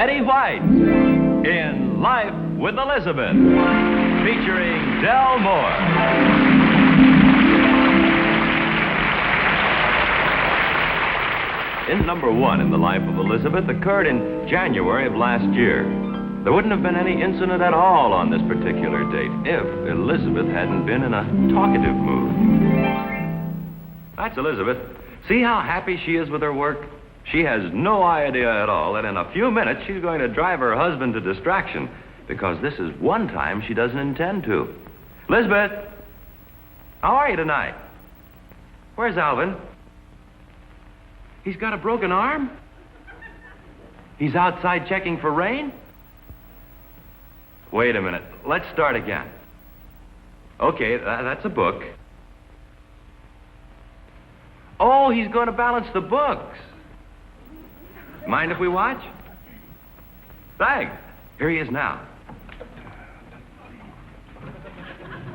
Betty White in Life with Elizabeth, featuring Del Moore. In number 1 in The Life of Elizabeth occurred in January of last year. There wouldn't have been any incident at all on this particular date if Elizabeth hadn't been in a talkative mood. That's Elizabeth. See how happy she is with her work? She has no idea at all that in a few minutes she's going to drive her husband to distraction, because this is one time she doesn't intend to. Elizabeth, how are you tonight? Where's Alvin? He's got a broken arm? He's outside checking for rain? Wait a minute. Let's start again. Okay, that's a book. Oh, he's going to balance the books. Mind if we watch? Thanks. Here he is now.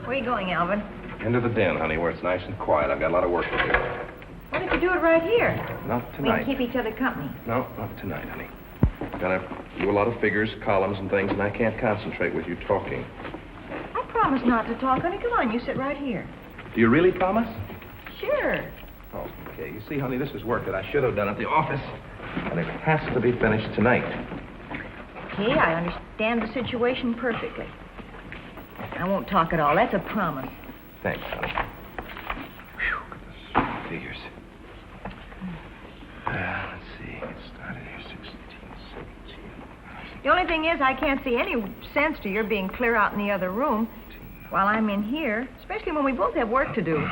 Where are you going, Alvin? Into the den, honey, where it's nice and quiet. I've got a lot of work to do. Why don't you do it right here? Not tonight. We can keep each other company. No, not tonight, honey. Gotta do a lot of figures, columns, and things, and I can't concentrate with you talking. I promise not to talk, honey. Come on, you sit right here. Do you really promise? Sure. Oh, okay. You see, honey, this is work that I should have done at the office, and it has to be finished tonight. Okay, I understand the situation perfectly. I won't talk at all. That's a promise. Thanks, honey. Whew, look at those figures. Let's see. It started here, 16, 17. The only thing is, I can't see any sense to your being clear out in the other room while I'm in here, especially when we both have work to do.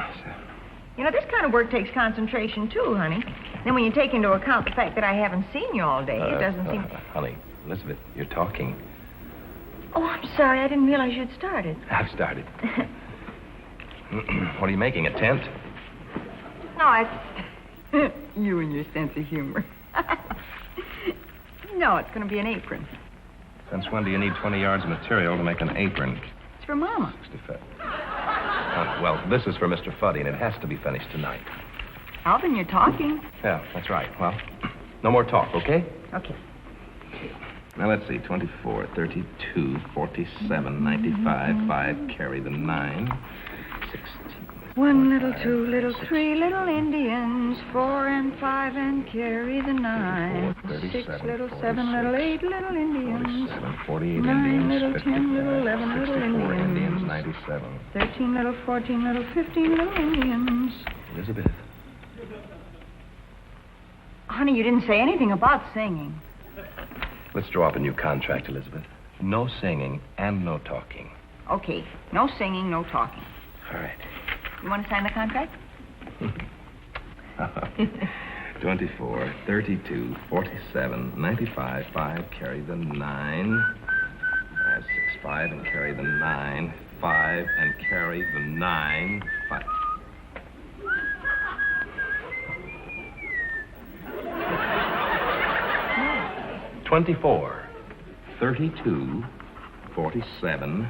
You know, this kind of work takes concentration, too, honey. Then when you take into account the fact that I haven't seen you all day, it doesn't seem... Honey, Elizabeth, you're talking. Oh, I'm sorry. I didn't realize you'd started. I've started. What are you making, a tent? No, it's... You and your sense of humor. No, it's going to be an apron. Since when do you need 20 yards of material to make an apron? It's for Mama. 65. Well, this is for Mr. Fuddy, and it has to be finished tonight. Alvin, you're talking. Yeah, that's right. Well, no more talk, okay? Okay. Now, let's see. 24, 32, 47, 95, 5, carry the 9, 16. 1 little, 2 little, 3 little Indians, 4 and 5 and carry the 9. 6 little, 7 little, 8 little Indians. 48 9 Indians, little, 50, 10 little, 11 little 64 Indians. Indians, 97. 13 little, 14 little, 15 little Indians. Elizabeth. Honey, you didn't say anything about singing. Let's draw up a new contract, Elizabeth. No singing and no talking. Okay. No singing, no talking. All right. You want to sign the contract? 24, 32, 47, 95, 5, carry the 9. 6, 5, and carry the 9. 5, and carry the 9. 5. No. 24, 32, 47,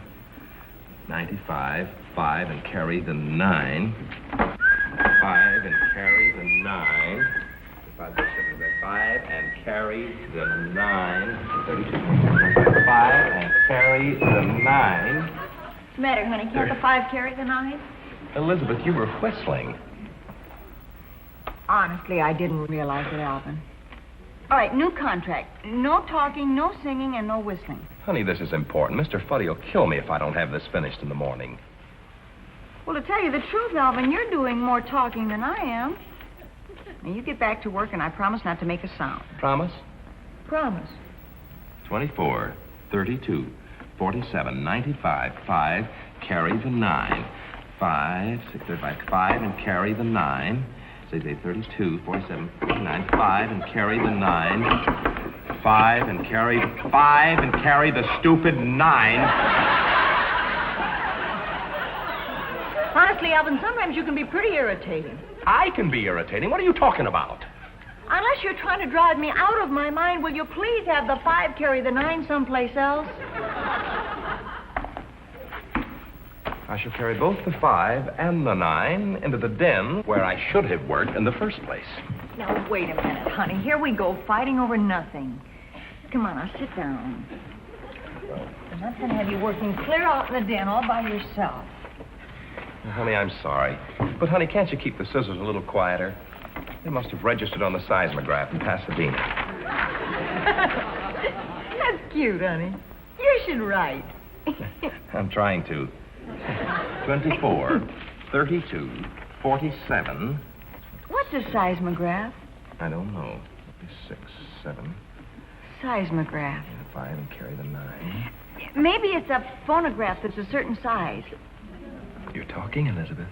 95, 5, and carry the 9. 5, and carry the 9. 5, and carry the 9. 32. 5, and carry the 9. What's the matter, honey? Can't the 5 carry the 9? Elizabeth, you were whistling. Honestly, I didn't realize it, Alvin. All right, new contract. No talking, no singing, and no whistling. Honey, this is important. Mr. Fuddy will kill me if I don't have this finished in the morning. Well, to tell you the truth, Alvin, you're doing more talking than I am. Now, you get back to work, and I promise not to make a sound. Promise? Promise. 24, 32, 47, 95, 5, carry the 9. 5, 6, 5, and carry the 9. 6, 8, 32, 47, 49, 5, and carry the 9. 5, and carry the stupid 9. Honestly, Alvin, sometimes you can be pretty irritating. I can be irritating. What are you talking about? Unless you're trying to drive me out of my mind, will you please have the 5 carry the 9 someplace else? I shall carry both the 5 and the 9 into the den where I should have worked in the first place. Now, wait a minute, honey. Here we go, fighting over nothing. Come on, now, sit down. I'm not going to have you working clear out in the den all by yourself. Honey, I'm sorry. But, honey, can't you keep the scissors a little quieter? They must have registered on the seismograph in Pasadena. That's cute, honey. You should write. I'm trying to. 24, 32, 47. What's a seismograph? I don't know. 6, 7. Seismograph. 5 and carry the 9. Maybe it's a phonograph that's a certain size. You're talking, Elizabeth.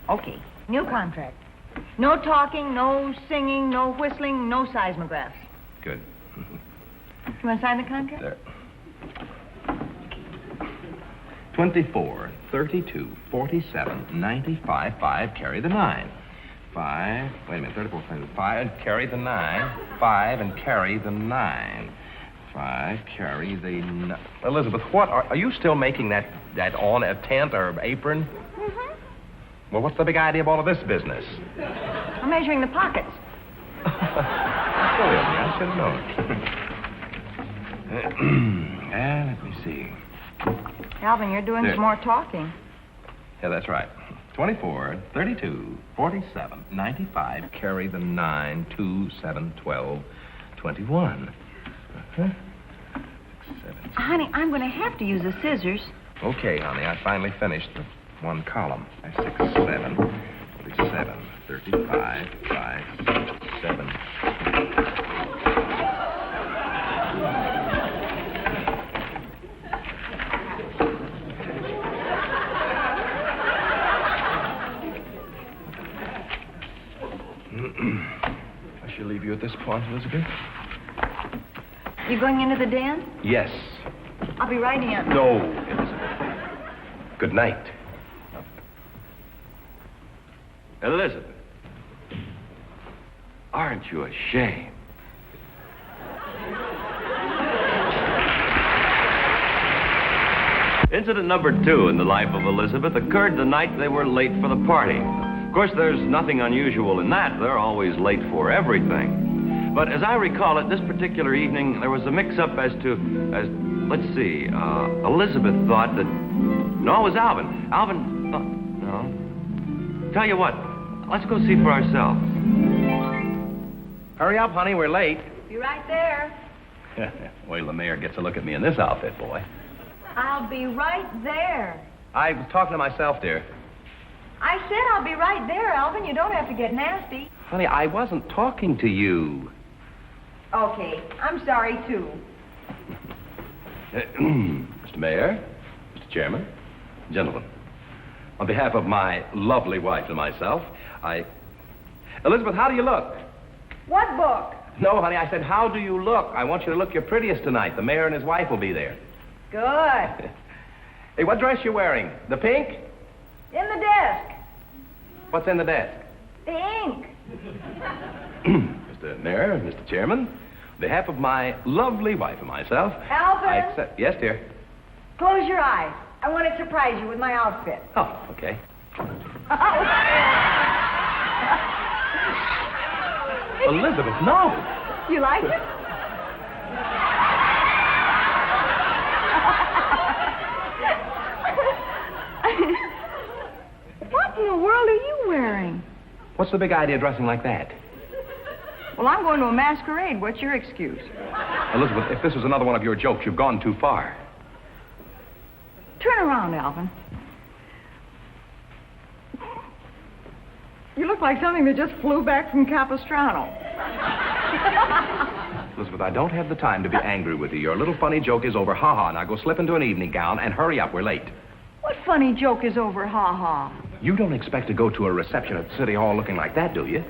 Okay, new contract. No talking, no singing, no whistling, no seismographs. Good. You want to sign the contract? There. 24, 32, 47, 95, 5, carry the 9. 5, wait a minute, 34, 5, and carry the 9. 5, and carry the 9. 5, carry the... Elizabeth, what, are you still making that on a tent or apron? Mm-hmm. Well, what's the big idea of all of this business? I'm measuring the pockets. Silly of me, I should have known. Let me see. Alvin, you're doing some more talking. Yeah, that's right. 24, 32, 47, 95, carry the 9, 2, 7, 12, 21. 6, 7. Honey, I'm going to have to use the scissors. Okay, honey, I finally finished the one column. 6, 7, 47, 35, 5, 6, 7. I shall leave you at this point, Elizabeth. You going into the den? Yes. I'll be right in. No, Elizabeth. Good night. Elizabeth, aren't you ashamed? Incident number 2 in the life of Elizabeth occurred the night they were late for the party. Of course, there's nothing unusual in that. They're always late for everything. But as I recall it, this particular evening, there was a mix-up as let's see, Elizabeth thought that... No, it was Alvin. Alvin, no. Tell you what, let's go see for ourselves. Hurry up, honey, we're late. Be right there. Wait till the mayor gets a look at me in this outfit, boy. I'll be right there. I was talking to myself, dear. I said I'll be right there, Alvin. You don't have to get nasty. Honey, I wasn't talking to you. Okay, I'm sorry, too. Mr. Mayor, Mr. Chairman, gentlemen, on behalf of my lovely wife and myself, Elizabeth, how do you look? What book? No, honey, I said, how do you look? I want you to look your prettiest tonight. The mayor and his wife will be there. Good. Hey, what dress you wearing? The pink? In the desk. What's in the desk? The ink. Mr. Mayor, Mr. Chairman, on behalf of my lovely wife and myself, Alvin? I accept... Yes, dear? Close your eyes. I want to surprise you with my outfit. Oh, okay. Elizabeth, no. You like it? What in the world are you wearing? What's the big idea of dressing like that? Well, I'm going to a masquerade. What's your excuse? Elizabeth, if this is another one of your jokes, you've gone too far. Turn around, Alvin. You look like something that just flew back from Capistrano. Elizabeth, I don't have the time to be angry with you. Your little funny joke is over. Ha-ha. Now go slip into an evening gown and hurry up. We're late. What funny joke is over, ha-ha? You don't expect to go to a reception at City Hall looking like that, do you?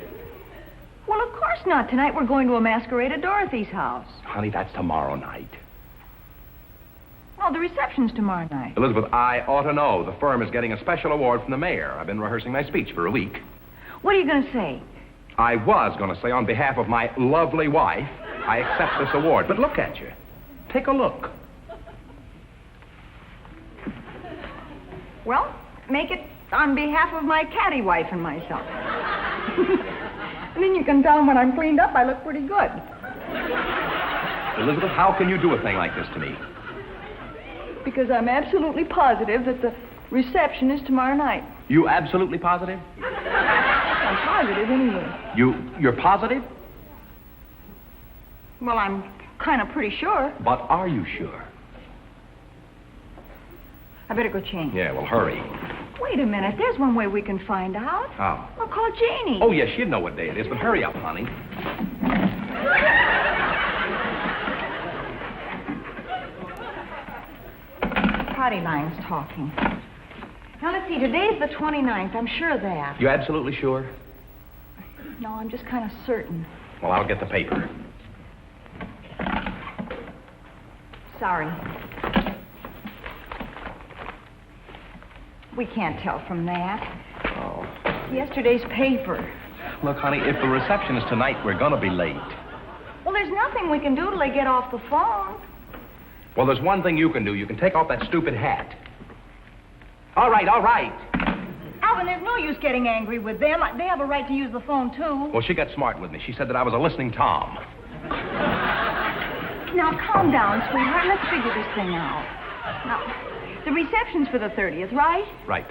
Well, of course not. Tonight we're going to a masquerade at Dorothy's house. Honey, that's tomorrow night. Oh, the reception's tomorrow night. Elizabeth, I ought to know. The firm is getting a special award from the mayor. I've been rehearsing my speech for a week. What are you going to say? I was going to say, on behalf of my lovely wife, I accept this award. But look at you. Take a look. Well, make it on behalf of my catty wife and myself. And then you can tell them when I'm cleaned up, I look pretty good. Elizabeth, how can you do a thing like this to me? Because I'm absolutely positive that the reception is tomorrow night. You absolutely positive? I'm positive anyway. You're positive? Well, I'm kind of pretty sure. But are you sure? I better go change. Yeah, well, hurry. Wait a minute. There's one way we can find out. How? I'll call Janie. Oh, yes, she'd know what day it is, but hurry up, honey. Party line's talking. Now, let's see. Today's the 29th. I'm sure of that. You absolutely sure? No, I'm just kind of certain. Well, I'll get the paper. Sorry. We can't tell from that. Oh. Yesterday's paper. Look, honey, if the reception is tonight, we're going to be late. Well, there's nothing we can do till they get off the phone. Well, there's one thing you can do. You can take off that stupid hat. All right, all right. Alvin, there's no use getting angry with them. They have a right to use the phone, too. Well, she got smart with me. She said that I was a listening Tom. Now, calm down, sweetheart. Let's figure this thing out. Now, the reception's for the 30th, right? Right.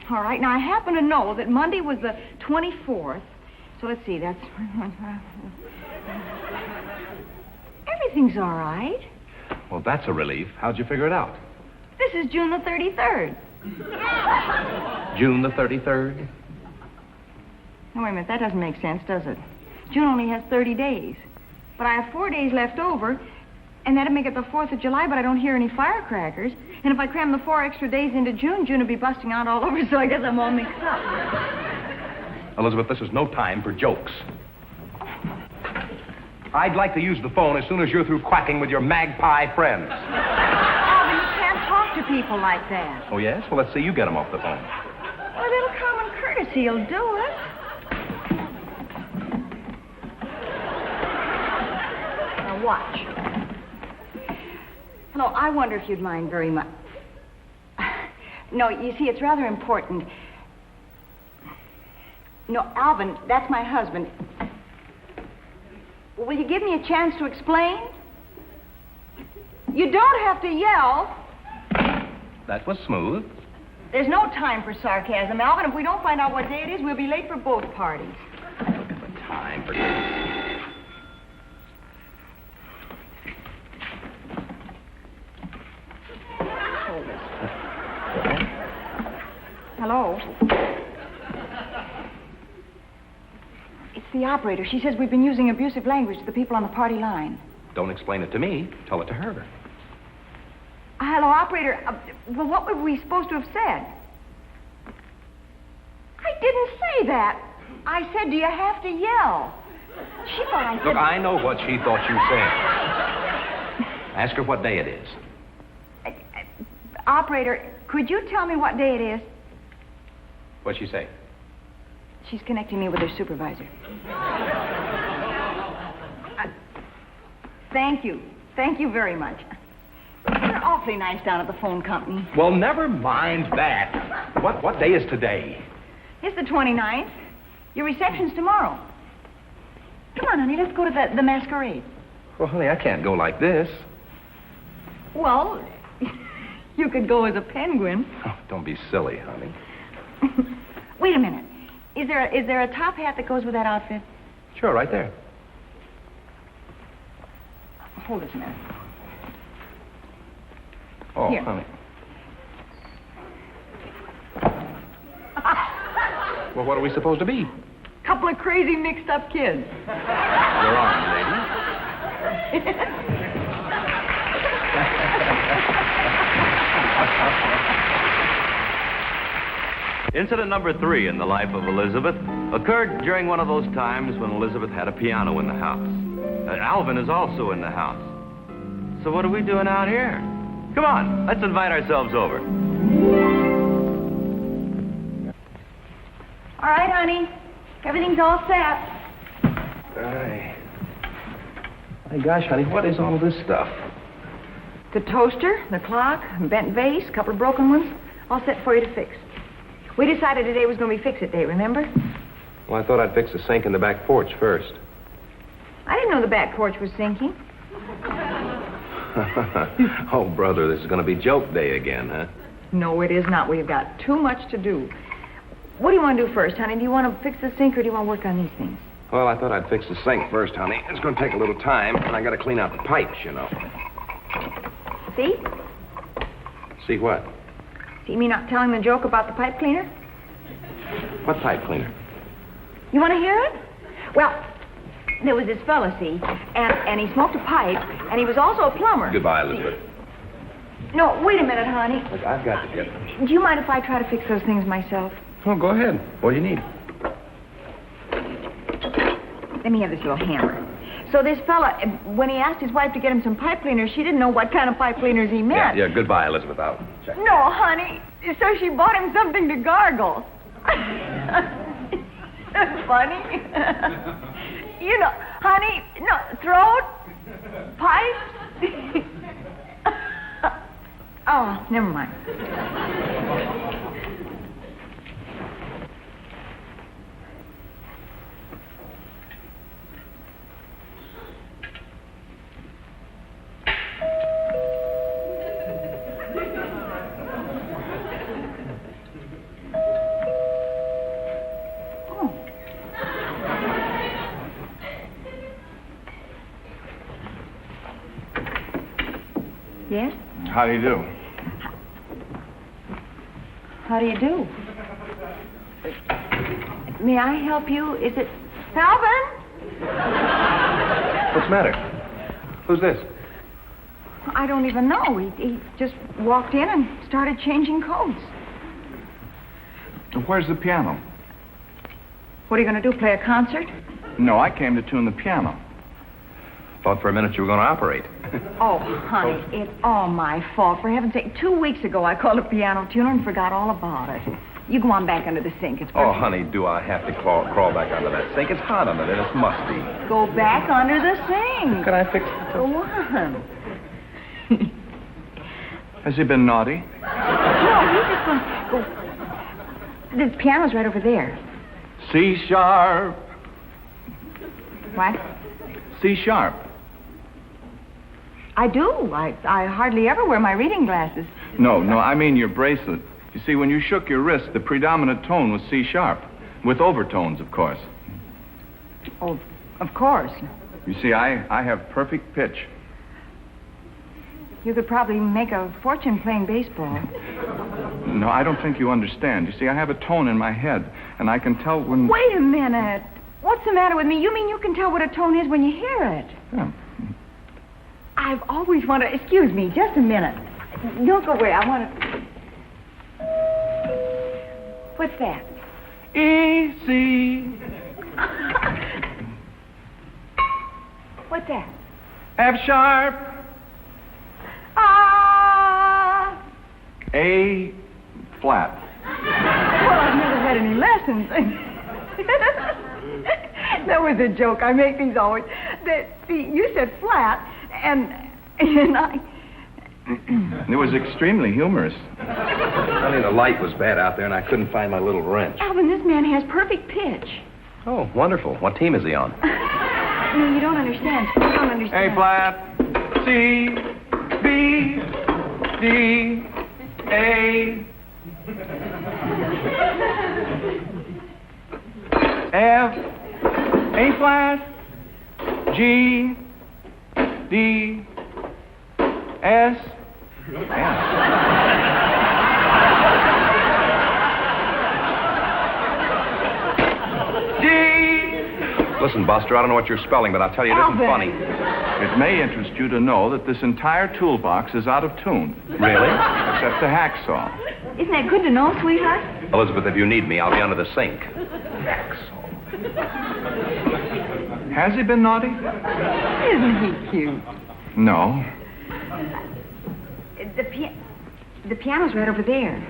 All right. Now, I happen to know that Monday was the 24th. So let's see. That's... Everything's all right. Well, that's a relief. How'd you figure it out? This is June the 33rd. June the 33rd? Now, wait a minute. That doesn't make sense, does it? June only has 30 days. But I have 4 days left over, and that'd make it the 4th of July, but I don't hear any firecrackers. And if I cram the 4 extra days into June, June will be busting out all over, so I guess I'm all mixed up. Elizabeth, this is no time for jokes. I'd like to use the phone as soon as you're through quacking with your magpie friends. Alvin, you can't talk to people like that. Oh, yes? Well, let's see you get them off the phone. Well, a little common courtesy will do it. Now, watch. Hello, I wonder if you'd mind very much. No, you see, it's rather important. No, Alvin, that's my husband. Will you give me a chance to explain? You don't have to yell. That was smooth. There's no time for sarcasm, Alvin. If we don't find out what day it is, we'll be late for both parties. Look at the time for... Hello? It's the operator. She says we've been using abusive language to the people on the party line. Don't explain it to me. Tell it to her. Hello, operator. Well, what were we supposed to have said? I didn't say that. I said, do you have to yell? She thought I said... Look, I know what she thought you said. Ask her what day it is. Operator, could you tell me what day it is? What'd she say? She's connecting me with her supervisor. Thank you. Thank you very much. You're awfully nice down at the phone company. Well, never mind that. What day is today? It's the 29th. Your reception's tomorrow. Come on, honey, let's go to the masquerade. Well, honey, I can't go like this. Well, you could go as a penguin. Oh, don't be silly, honey. Wait a minute. Is there a top hat that goes with that outfit? Sure, right there. Hold this a minute. Oh, Here. honey. Well, what are we supposed to be? Couple of crazy mixed-up kids. You're on, lady. Incident number 3 in the life of Elizabeth occurred during one of those times when Elizabeth had a piano in the house. Alvin is also in the house. So what are we doing out here? Come on, let's invite ourselves over. All right, honey. Everything's all set. My gosh, honey, what is all this stuff? The toaster, the clock, a bent vase, a couple of broken ones, all set for you to fix. We decided today was going to be fix-it day, remember? Well, I thought I'd fix the sink in the back porch first. I didn't know the back porch was sinking. Oh, brother, this is going to be joke day again, huh? No, it is not. We've got too much to do. What do you want to do first, honey? Do you want to fix the sink or do you want to work on these things? Well, I thought I'd fix the sink first, honey. It's going to take a little time, and I got to clean out the pipes, you know. See? See what? See me not telling the joke about the pipe cleaner? What pipe cleaner? You want to hear it? Well, there was this fella, see, and he smoked a pipe, and he was also a plumber. Goodbye, Elizabeth. No, wait a minute, honey. Look, I've got to get... Do you mind if I try to fix those things myself? Oh, go ahead. What do you need? Let me have this little hammer. So this fella, when he asked his wife to get him some pipe cleaners, she didn't know what kind of pipe cleaners he meant. Yeah, goodbye, Elizabeth. I'll check. No, honey. So she bought him something to gargle. Funny. You know, honey, no, throat, pipes. Oh, never mind. Yes? How do you do? How do you do? May I help you? Is it Alvin? What's the matter? Who's this? I don't even know. He just walked in and started changing coats. Where's the piano? What are you going to do, play a concert? No, I came to tune the piano. Thought for a minute you were going to operate. Oh, honey, it's all my fault. For heaven's sake, 2 weeks ago I called a piano tuner and forgot all about it. You go on back under the sink. It's Oh, perfect. honey, do I have to crawl back under that sink? It's hot under there. It's musty. Go back under the sink. Can I fix it? Go on. Has he been naughty? No, he's just going to go. The piano's right over there. C sharp. What? C sharp. I do. I hardly ever wear my reading glasses. No, I mean your bracelet. You see, when you shook your wrist, the predominant tone was C sharp. With overtones, of course. Oh, of course. You see, I have perfect pitch. You could probably make a fortune playing baseball. No, I don't think you understand. You see, I have a tone in my head, and I can tell when... Wait a minute. What's the matter with me? You mean you can tell what a tone is when you hear it? Yeah. I've always wanted... Excuse me, just a minute. Don't go away. I want to... What's that? E, C. What's that? F sharp. Ah! A flat. Well, I've never had any lessons. That was a joke. I make these always. You said flat, and I... It was extremely humorous. Honey, the light was bad out there, and I couldn't find my little wrench. Alvin, this man has perfect pitch. Oh, wonderful. What team is he on? No, you don't understand. You don't understand. A flat. C. B. D. A. F. A flat. G. D. S. D. Listen, Buster, I don't know what you're spelling, but I'll tell you it isn't Alvin. funny. It may interest you to know that this entire toolbox is out of tune. Really? Except the hacksaw. Isn't that good to know, sweetheart? Elizabeth, if you need me, I'll be under the sink. Has he been naughty? Isn't he cute? No. The piano's right over there.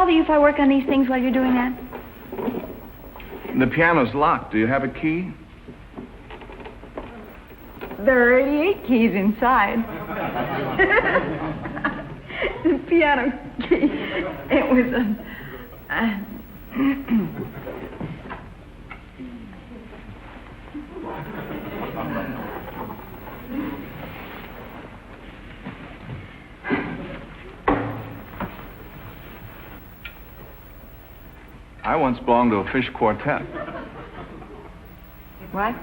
bother you if I work on these things while you're doing that? The piano's locked. Do you have a key? There are 88 keys inside. The piano key. It was I once belonged to a fish quartet. What?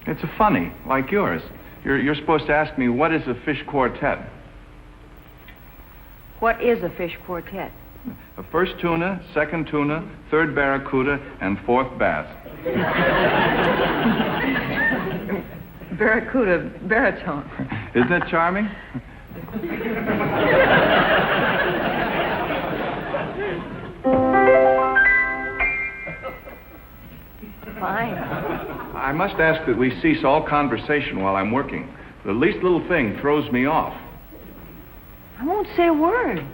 It's a funny, like yours. You're supposed to ask me, what is a fish quartet? What is a fish quartet? A first tuna, second tuna, third barracuda, and fourth bass. Barracuda baritone. Isn't it charming? Fine. I must ask that we cease all conversation while I'm working. The least little thing throws me off. I won't say a word.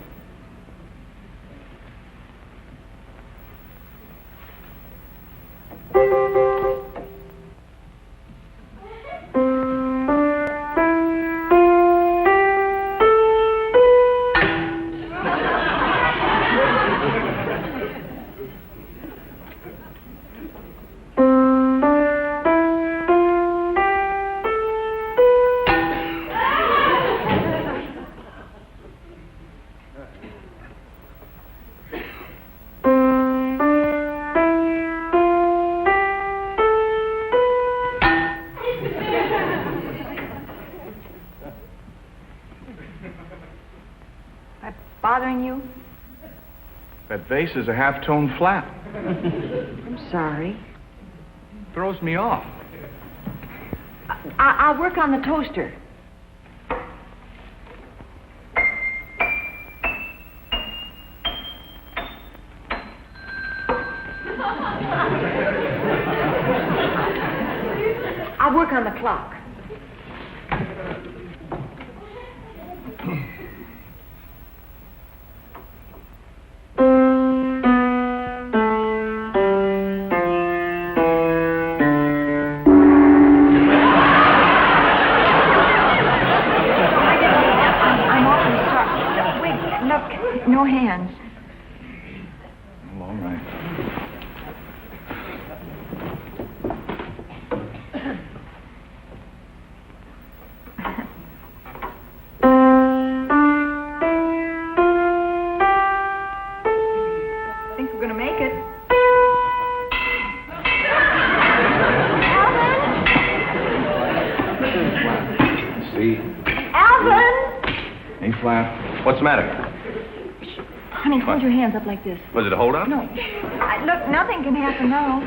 Bothering you? That bass is a half-tone flat. I'm sorry. Throws me off. I'll work on the toaster. I'll work on the clock. No hands. Well, all right. I think we're going to make it. C. Alvin! A flat. What's the matter? Honey, hold your hands up like this. Was it a hold-up? No. Look, nothing can happen now.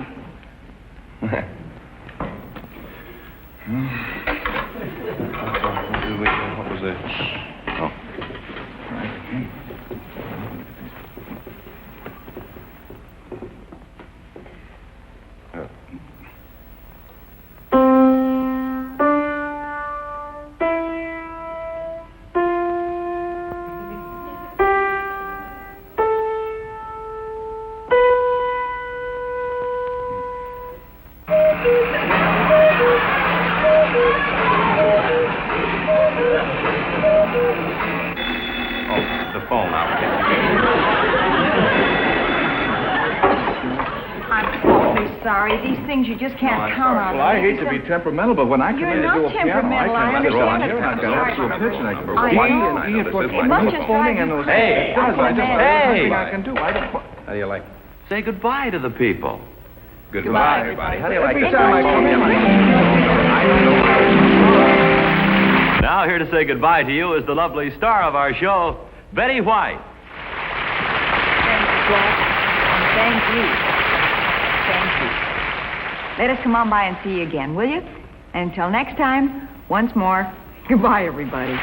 What was it? Oh. Sorry, these things you just can't count on. Well, I hate to be temperamental, but when I come in to do a piano, I can temperamental. understand here, and I've got absolute pitch, and I can I know. It must just drive you crazy. Hey, there's hey. nothing I can do. How do you like? Say goodbye to the people. Goodbye, everybody. How do you like Every this? time I come in, Now, here to say goodbye to you is the lovely star of our show, Betty White. Thanks, Jack. And thank you. Thank you. Let us come on by and see you again, will you? And until next time, once more, goodbye, everybody.